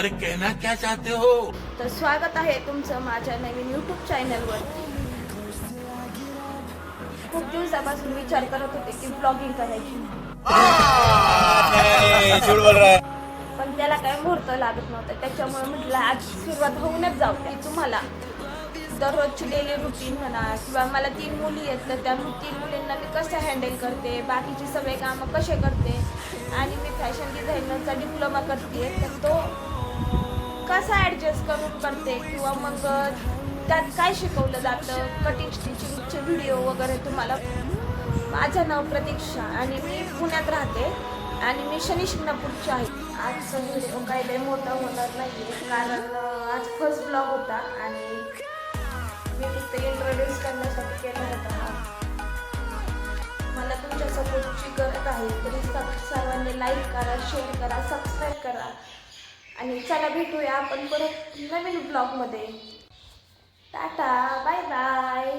अरे कहना क्या चाहते हो? तर स्वागत आहे तुमचं माझ्या नवीन यूट्यूब चॅनलवरती. खूप दिवसापासून विचार करत होते की ब्लॉगिंग करायची, झूठ बोल रहा है. पण त्याला काय मुहूर्त लागत नव्हतं. त्याच्यामुळे म्हटलं आज सुरुवात होऊनच जाऊ द्या. तुम्हाला दररोजची डेली रुटीन म्हणा किंवा मला 3 मुली आहेत तर त्या 3 मुलींना मी कसं हँडल करते, बाकीची सगळे कामं कसे करते आणि मी फॅशन डिझायनरचा डिप्लोमा करते तर तो कसा ॲडजस्ट करून करते किंवा मग त्यात काय शिकवलं जातं, कटिंग स्टिचिंगचे व्हिडिओ वगैरे तुम्हाला. माझं नाव प्रतीक्षा आणि मी पुण्यात राहते आणि मी शनी शिंगणापूरची आहे. आजचा व्हिडिओ काही लय मोठा होणार नाही आहे कारण आज फर्स्ट ब्लॉग होता आणि मी फक्त इंट्रोड्यूस करण्यासाठी केला होता. मला तुमच्या सपोर्टची गरज आहे तरी सर्वांनी लाईक करा, शेअर करा, सबस्क्राईब करा आणि चला भेटूया आपण परत नवीन ब्लॉगमध्ये. Tata, bye bye.